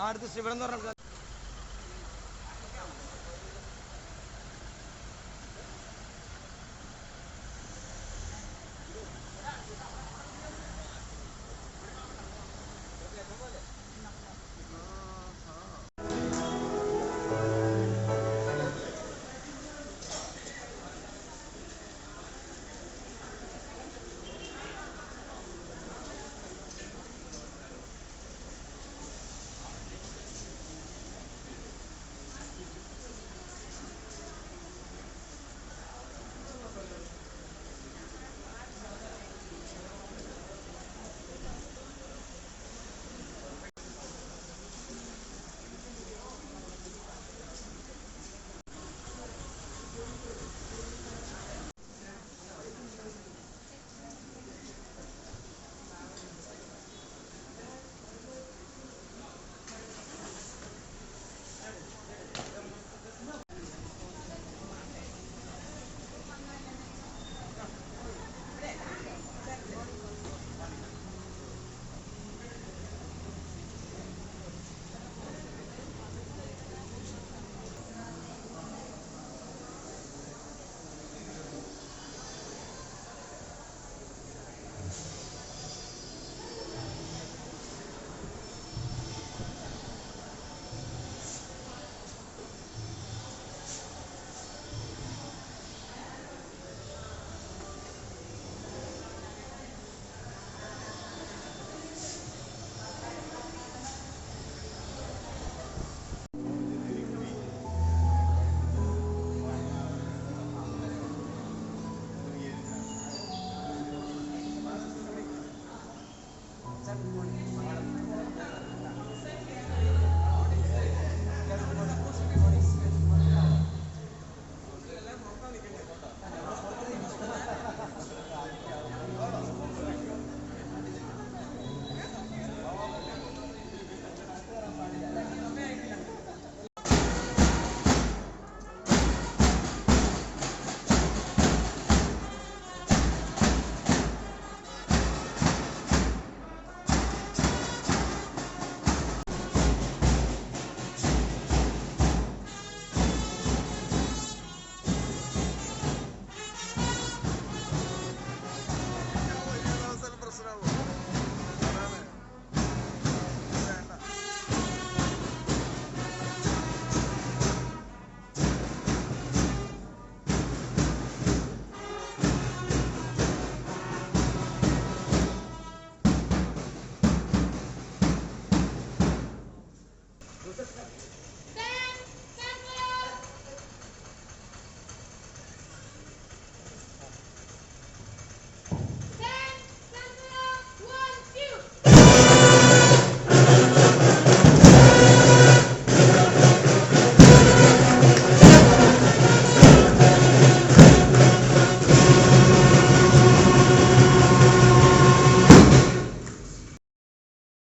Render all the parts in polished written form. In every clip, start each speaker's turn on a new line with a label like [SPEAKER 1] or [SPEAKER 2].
[SPEAKER 1] അടുത്ത് ശിവൻ എന്ന് പറഞ്ഞ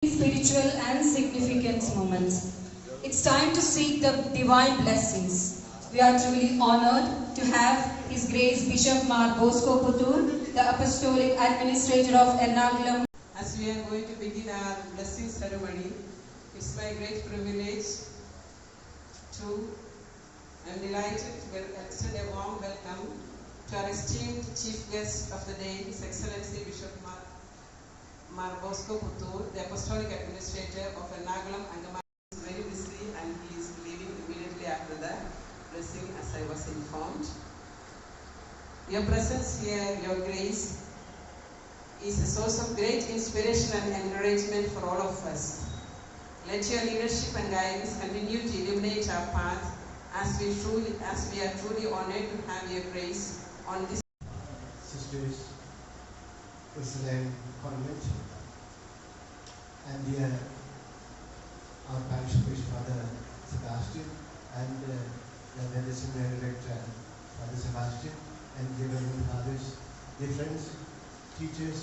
[SPEAKER 2] spiritual and significant moments. It's time to seek the divine blessings. We are truly honored to have His Grace Bishop Mar Bosco Puttur, the Apostolic Administrator of Ernakulam.
[SPEAKER 3] As we are going to begin our blessing ceremony, it's my great privilege to and delighted to extend a warm welcome to our esteemed Chief Guest of the day, His Excellency Bishop Mar Bosco Puttur, the Apostolic Administrator of Ernakulam Andaman. He is very busy and he is leaving immediately after the blessing, as I was informed. Your presence here, Your Grace, is a source of great inspiration and encouragement for all of us. Let your leadership and guidance continue to illuminate our path as we are truly honored to have your grace on this.
[SPEAKER 4] Sisters, Ursuline Convent, and dear our parish priest Father Sebastian, and the medicinary director Father Sebastian, and dear Reverend Fathers, dear friends, teachers,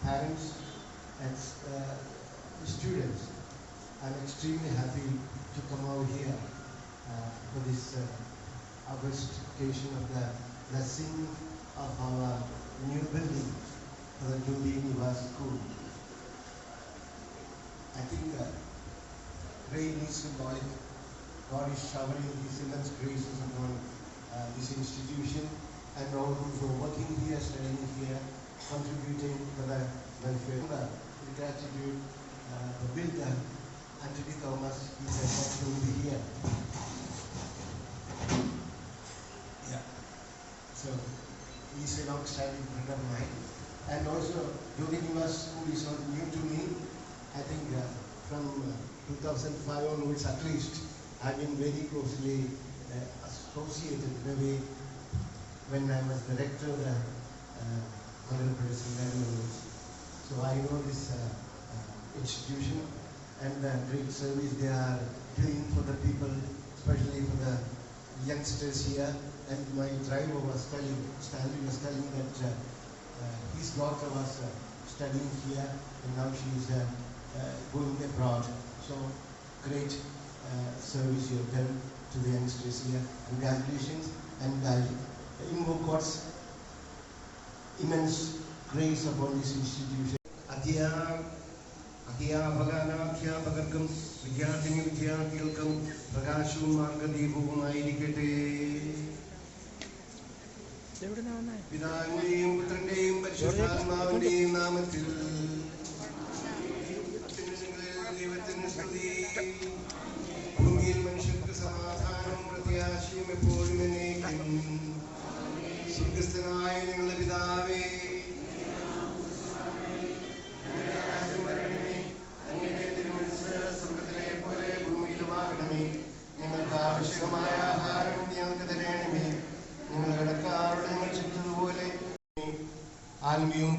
[SPEAKER 4] parents, and students. I'm extremely happy to come over here for this August occasion of the blessing of our new building for the Jubilee Nivas School. I think rain is symbolic. God is showering His immense graces upon this institution, and all who are working here, studying here, contributing to the welfare. With gratitude, the builder, Anthony Thomas, he said that he will be here. Yeah. So he's a long-standing friend of mine, and also Yogi Nivas School is not new to me. I think from 2005 onwards at least, I've been very closely associated in a way when I was director of the Andhra Pradesh University. So I know this institution and the great service they are doing for the people, especially for the youngsters here. And my driver was Stanley was telling that his daughter was studying here, and now she is going abroad. So great service you have done to the youngsters here. Congratulations, and I invoke God's immense grace upon this institution. അധ്യാപകർക്കും വിദ്യാർത്ഥികൾക്കും പ്രകാശവും മാർഗദീപവുമായിരിക്കട്ടെ. പിതാവിന്റെയും പുത്രന്റെയും പരിശുദ്ധാത്മാവിന്റെയും നാമത്തിൽ ദൈവത്തിന് സ്തുതി. ഭൂമിയിൽ മനുഷ്യർക്ക് സമാധാനവും പ്രത്യാശയും എപ്പോഴും എന്നേക്കും. സ്വർഗ്ഗസ്ഥനായ ഞങ്ങളുടെ പിതാവേ, സ്വർഗ്ഗത്തിലെ പോലെ ഭൂമിയിലുമാകണമേ. ഞങ്ങൾക്ക് ആവശ്യമായ ആഹാരം ഞങ്ങൾക്ക് തരണമേ. ഞങ്ങൾ കടക്കാരോട് ഞങ്ങൾ ക്ഷമിച്ചതുപോലെ ആത്മീയവും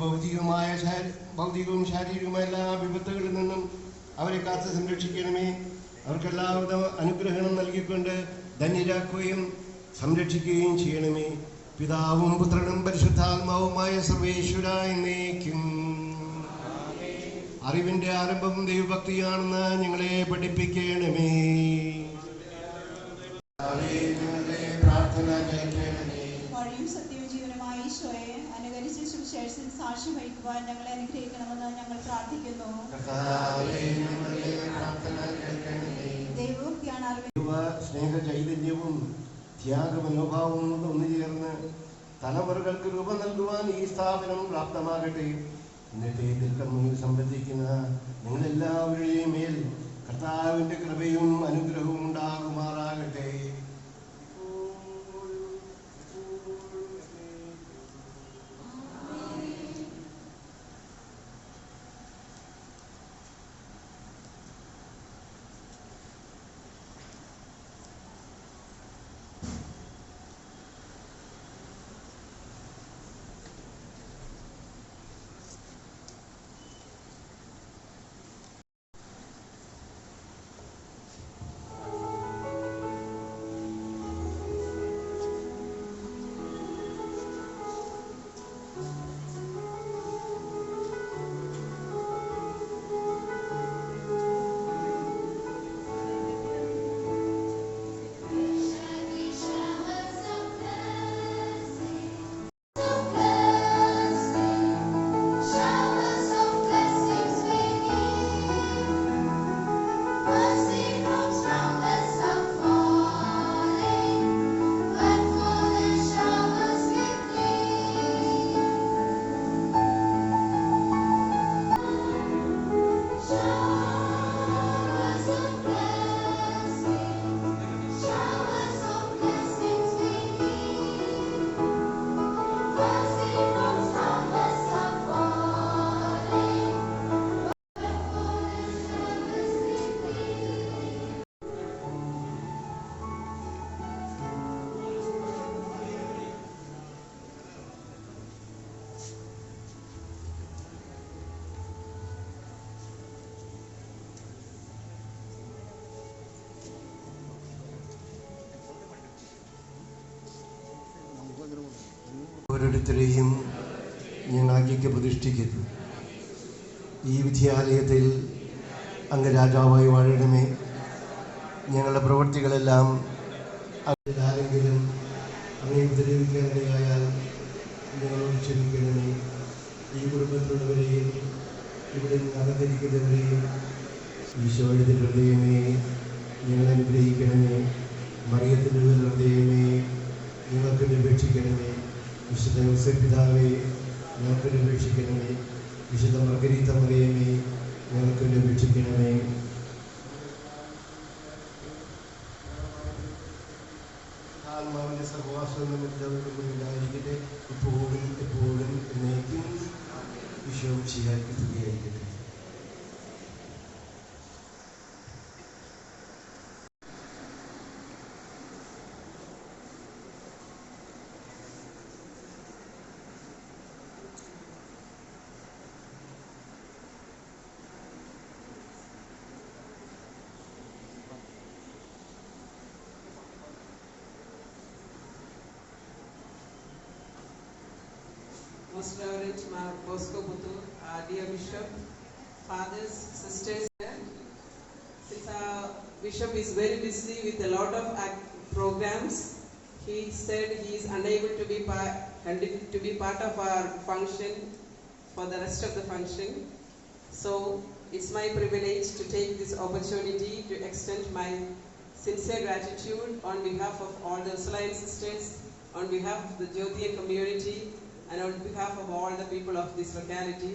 [SPEAKER 4] ഭൗതികവും ശാരീരികവുമായ എല്ലാ വിപത്തുകളിൽ നിന്നും അവരെ കാത്ത് സംരക്ഷിക്കണമേ. അവർക്കെല്ലാവിധ അനുഗ്രഹങ്ങളും നൽകിക്കൊണ്ട് ധന്യരാക്കുകയും സംരക്ഷിക്കുകയും ചെയ്യണമേ. പിതാവും പുത്രനും പരിശുദ്ധാത്മാവുമായ സർവേശ്വര എന്നേക്കും. അറിവിന്റെ ആരംഭം ദൈവഭക്തിയാണെന്ന് ഞങ്ങളെ പഠിപ്പിക്കണമേ. പ്രാർത്ഥന കേൾക്കണമേ.
[SPEAKER 1] വഴിയും സത്യവും ജീവനുമായ ഈശോയെ അനുകരിച്ച് സുവിശേഷത്തിൽ സാക്ഷ്യം വഹിക്കുവാൻ ഞങ്ങളെ അനുഗ്രഹിക്കണമെന്ന് ഞങ്ങൾ പ്രാർത്ഥിക്കുന്നു. ദൈവഭക്തിയാണ്
[SPEAKER 4] സ്നേഹ ചൈതന്യവും ത്യാഗമനോഭാവവും ഒന്നുചേർന്ന് തലമുറകൾക്ക് രൂപം നൽകുവാൻ ഈ സ്ഥാപനം പ്രാപ്തമാകട്ടെ. ഇന്നത്തെ ദീർഘമുന്നിൽ സംബന്ധിക്കുന്ന നിങ്ങളെല്ലാവരുടെയും മേൽ കർത്താവിന്റെ കൃപയും അനുഗ്രഹവും ഉണ്ടാകുമാറാകട്ടെ. ഓരോരുത്തരെയും ഞങ്ങൾ അങ്ങേക്ക് പ്രതിഷ്ഠിക്കുന്നു. ഈ വിദ്യാലയത്തിൽ അങ്ങ് രാജാവായി വാഴണമേ. ഞങ്ങളുടെ പ്രവൃത്തികളെല്ലാം ആരെങ്കിലും അങ്ങേ ഉപദ്രവിക്കാനിടയായാൽ ഞങ്ങളോട് ക്ഷമിക്കണമേ. ഈ കുടുംബത്തിലുള്ളവരെയും ഇവിടെ അകന്നിരിക്കുന്നവരെയും ഈശോയുടെ ഹൃദയമേ ഞങ്ങൾ അനുഗ്രഹിക്കണമേ. മറിയത്തിൻ്റെ ഹൃദയമേ ഞങ്ങൾക്ക് അപേക്ഷിക്കണമേ. വിശുദ്ധ യോസേപ്പ് പിതാവേ ഞങ്ങൾക്ക് അപേക്ഷിക്കണമേ. വിശുദ്ധ മർഗരീത്ത മറിയമേ ഞങ്ങൾക്ക് അപേക്ഷിക്കണമേ. ആത്മാവിൻ്റെ സഹവാസം എല്ലാവർക്കും ഉണ്ടായിരിക്കട്ടെ, ഇപ്പോഴും എപ്പോഴും എന്നേക്കും. Isho ശിഹായ്ക്ക് തുകയായിരിക്കട്ടെ.
[SPEAKER 3] Most Reverend Mar Bosco Putur, our dear Bishop, fathers, sisters, since our Bishop is very busy with a lot of programs, he said he is unable to be part of our function for the rest of the function. So it's my privilege to take this opportunity to extend my sincere gratitude on behalf of all the Ursuline sisters, on behalf of the Jyotian community, and on behalf of all the people of this locality.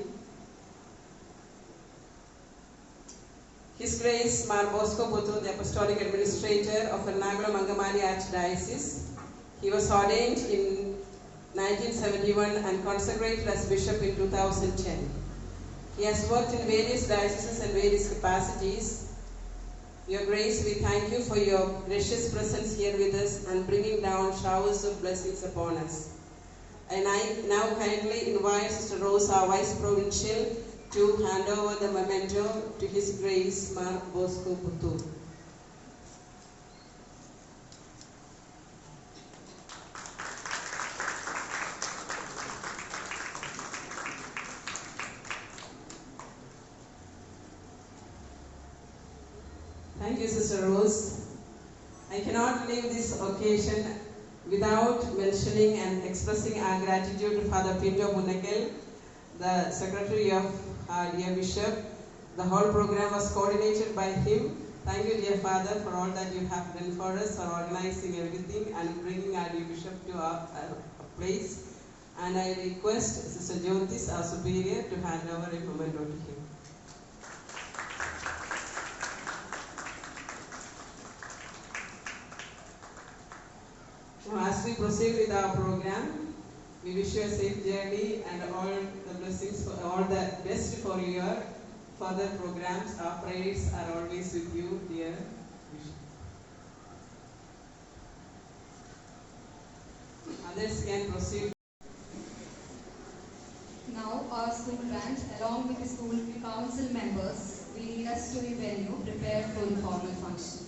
[SPEAKER 3] His Grace Mar Bosco Putur, the Apostolic Administrator of Ernakulam Angamali Archdiocese. He was ordained in 1971 and consecrated as Bishop in 2010. He has worked in various dioceses and various capacities. Your Grace, we thank you for your gracious presence here with us and bringing down showers of blessings upon us. And I now kindly invite Sister Rose, our Vice Provincial, to hand over the memento to His Grace Mar Bosco Putur. Thank you, Sister Rose. I cannot leave this occasion without mentioning and expressing our gratitude to Father Pinto Munakil, the Secretary of our dear Bishop. The whole program was coordinated by him. Thank you, dear Father, for all that you have done for us, for organizing everything and bringing our dear Bishop to our place. And I request Sister Jyotis, our Superior, to hand over a memento to him. Now, as we proceed with our program, we wish you a safe journey and all the blessings, all the best for your further programs. Our prayers are always with you, dear Bishop. Others can proceed.
[SPEAKER 2] Now our school band, along with the school council members, will lead us to the venue prepared for the formal function.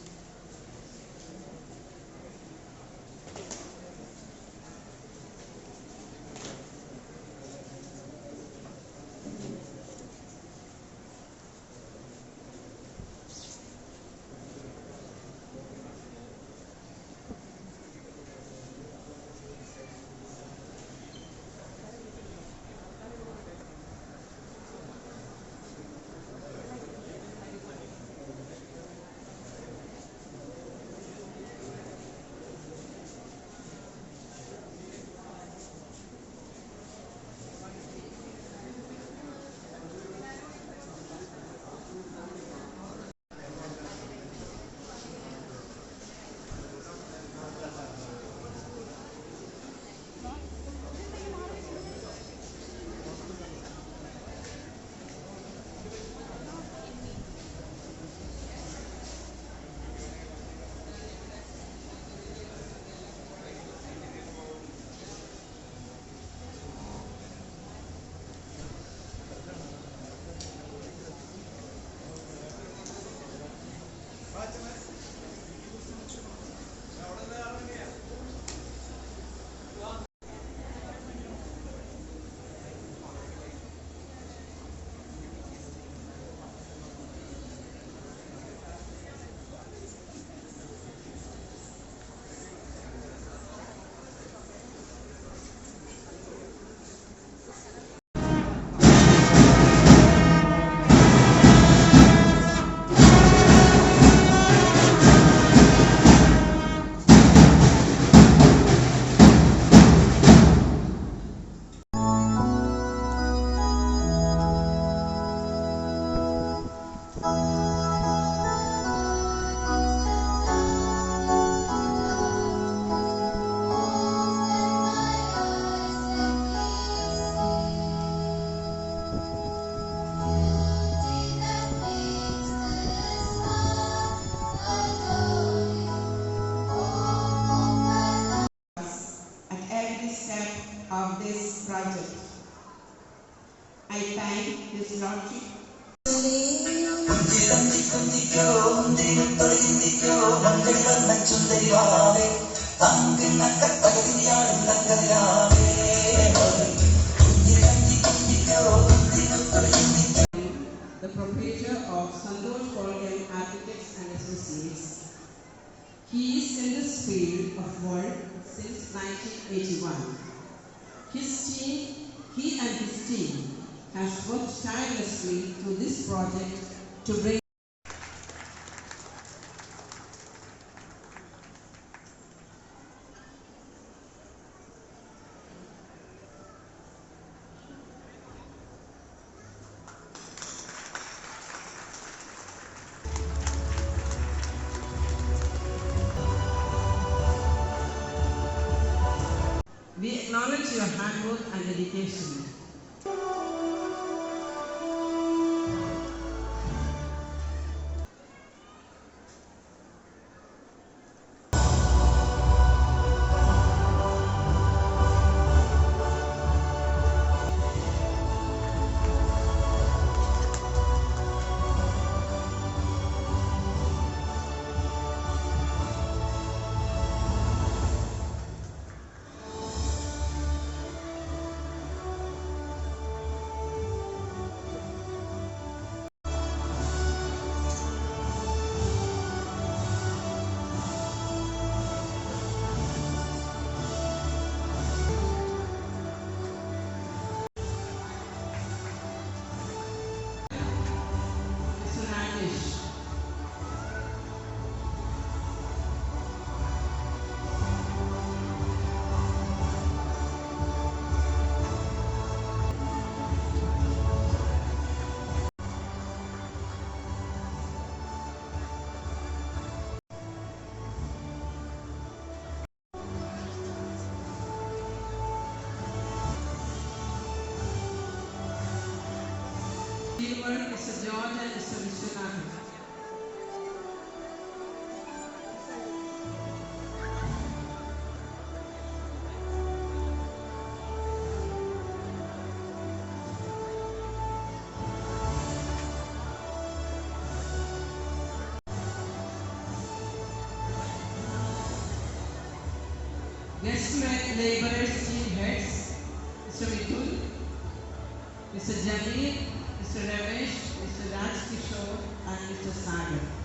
[SPEAKER 3] I thank His Lordship the proprietor of Santosh Polgam Architects and Associates. He is in this field of work since 1981. He and his team has worked tirelessly through this project to bring We acknowledge your hard work and dedication. Silver, Mr. George and Mr. Vishwanathan. Guest laborers team heads, Mr. Mitul, Mr. Jamil, Mr. Ramesh, Mr. Raj Kishore and Mr. Sagar.